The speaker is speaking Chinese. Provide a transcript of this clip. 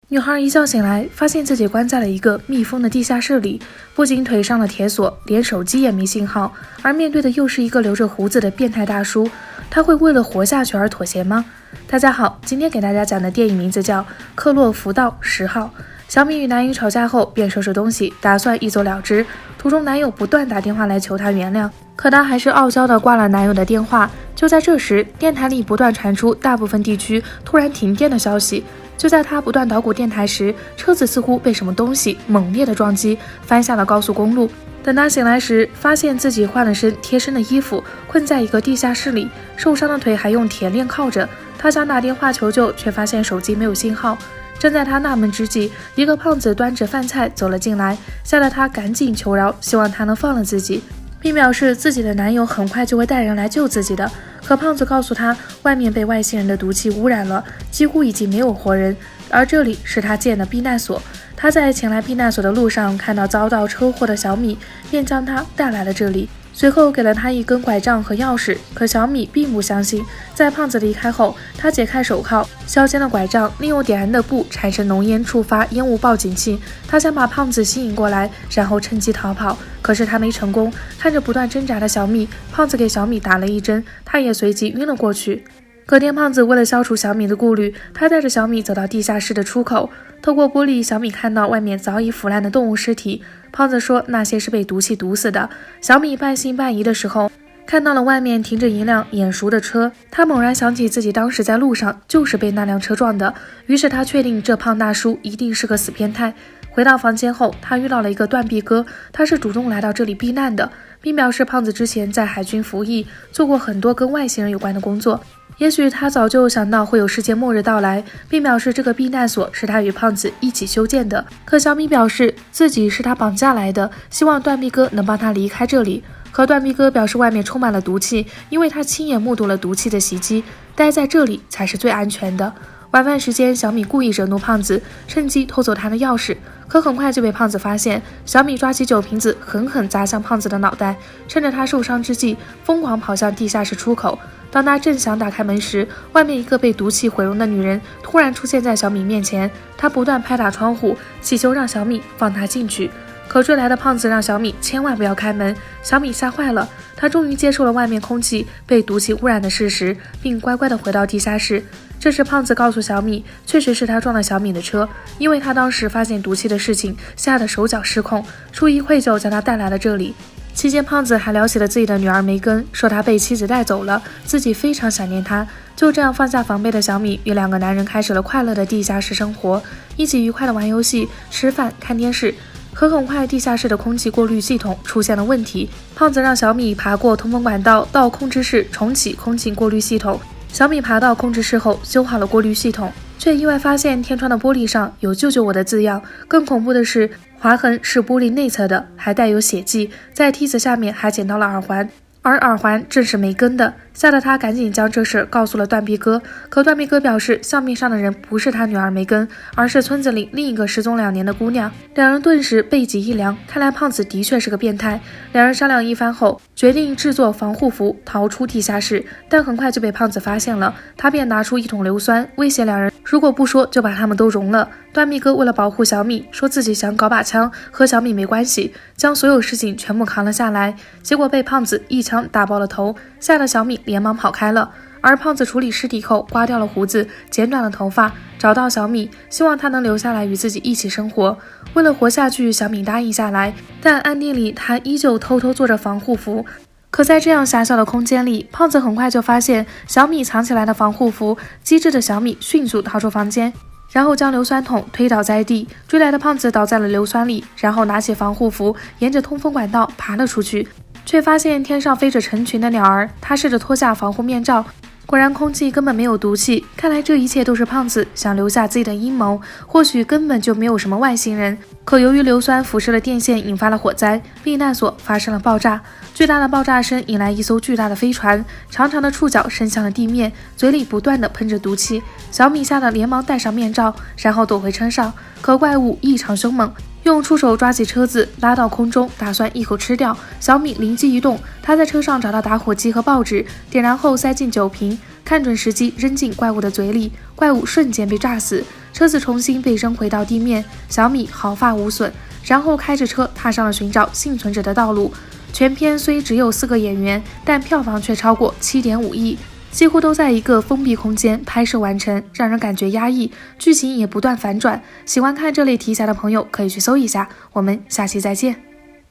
女孩一觉醒来，发现自己关在了一个密封的地下室里，不仅腿上了铁锁，连手机也没信号，而面对的又是一个留着胡子的变态大叔。他会为了活下去而妥协吗？大家好，今天给大家讲的电影名字叫《克洛福道10号》。小米与男友吵架后，便收拾东西，打算一走了之。途中，男友不断打电话来求她原谅，可她还是傲娇地挂了男友的电话。就在这时，电台里不断传出大部分地区突然停电的消息。就在他不断捣鼓电台时，车子似乎被什么东西猛烈的撞击，翻下了高速公路。等他醒来时，发现自己换了身贴身的衣服，困在一个地下室里，受伤的腿还用铁链铐着。他想打电话求救，却发现手机没有信号。正在他纳闷之际，一个胖子端着饭菜走了进来，吓得他赶紧求饶，希望他能放了自己，并表示自己的男友很快就会带人来救自己的。可胖子告诉他，外面被外星人的毒气污染了，几乎已经没有活人，而这里是他建的避难所。他在前来避难所的路上看到遭到车祸的小米，便将他带来了这里，随后给了他一根拐杖和钥匙。可小米并不相信，在胖子离开后，他解开手铐，削尖了拐杖，利用点燃的布产生浓烟触发烟雾报警器。他想把胖子吸引过来，然后趁机逃跑，可是他没成功。看着不断挣扎的小米，胖子给小米打了一针，他也随即晕了过去。隔天，胖子为了消除小米的顾虑，他带着小米走到地下室的出口。透过玻璃，小米看到外面早已腐烂的动物尸体。胖子说那些是被毒气毒死的。小米半信半疑的时候，看到了外面停着一辆眼熟的车，他猛然想起自己当时在路上就是被那辆车撞的，于是他确定这胖大叔一定是个死变态。回到房间后，他遇到了一个断臂哥，他是主动来到这里避难的，并表示胖子之前在海军服役，做过很多跟外星人有关的工作。也许他早就想到会有世界末日到来，并表示这个避难所是他与胖子一起修建的。可小米表示自己是他绑架来的，希望断臂哥能帮他离开这里。可断臂哥表示外面充满了毒气，因为他亲眼目睹了毒气的袭击，待在这里才是最安全的。晚饭时间，小米故意惹怒胖子，趁机偷走他的钥匙，可很快就被胖子发现。小米抓起酒瓶子狠狠砸向胖子的脑袋，趁着他受伤之际，疯狂跑向地下室出口。当他正想打开门时，外面一个被毒气毁容的女人突然出现在小米面前，她不断拍打窗户，祈求让小米放她进去。可追来的胖子让小米千万不要开门，小米吓坏了，她终于接受了外面空气被毒气污染的事实，并乖乖地回到地下室。这时胖子告诉小米，确实是他撞了小米的车，因为他当时发现毒气的事情，吓得手脚失控，出于愧疚将他带来了这里。期间，胖子还聊起了自己的女儿梅根，说她被妻子带走了，自己非常想念她。就这样放下防备的小米与两个男人开始了快乐的地下室生活，一起愉快的玩游戏、吃饭、看电视。可很快，地下室的空气过滤系统出现了问题，胖子让小米爬过通风管道到控制室重启空气过滤系统。小米爬到控制室后修好了过滤系统，却意外发现天窗的玻璃上有救救我的字样，更恐怖的是划痕是玻璃内侧的，还带有血迹，在梯子下面还捡到了耳环，而耳环正是梅根的，吓得他赶紧将这事告诉了断臂哥。可断臂哥表示相片上的人不是他女儿梅根，而是村子里另一个失踪2年的姑娘。两人顿时背脊一凉，看来胖子的确是个变态。两人商量一番后，决定制作防护服逃出地下室，但很快就被胖子发现了，他便拿出1桶硫酸威胁两人，如果不说就把他们都融了。断臂哥为了保护小米，说自己想搞把枪，和小米没关系，将所有事情全部扛了下来，结果被胖子一枪打爆了头，吓得小米连忙跑开了。而胖子处理尸体后，刮掉了胡子，剪短了头发，找到小米，希望他能留下来与自己一起生活。为了活下去，小米答应下来，但暗地里他依旧偷偷做着防护服。可在这样狭小的空间里，胖子很快就发现小米藏起来的防护服，机智的小米迅速逃出房间，然后将硫酸桶推倒在地，追来的胖子倒在了硫酸里，然后拿起防护服，沿着通风管道爬了出去，却发现天上飞着成群的鸟儿。他试着脱下防护面罩，果然空气根本没有毒气，看来这一切都是胖子想留下自己的阴谋，或许根本就没有什么外星人。可由于硫酸腐蚀了电线，引发了火灾，避难所发生了爆炸。巨大的爆炸声引来一艘巨大的飞船，长长的触角伸向了地面，嘴里不断地喷着毒气。小米吓得连忙戴上面罩，然后躲回车上。可怪物异常凶猛，用触手抓起车子拉到空中，打算一口吃掉。小米灵机一动，他在车上找到打火机和报纸，点燃后塞进酒瓶，看准时机扔进怪物的嘴里，怪物瞬间被炸死，车子重新被扔回到地面，小米毫发无损，然后开着车踏上了寻找幸存者的道路。全片虽只有4个演员，但票房却超过7.5亿，几乎都在一个封闭空间拍摄完成，让人感觉压抑，剧情也不断反转。喜欢看这类题材的朋友可以去搜一下，我们下期再见。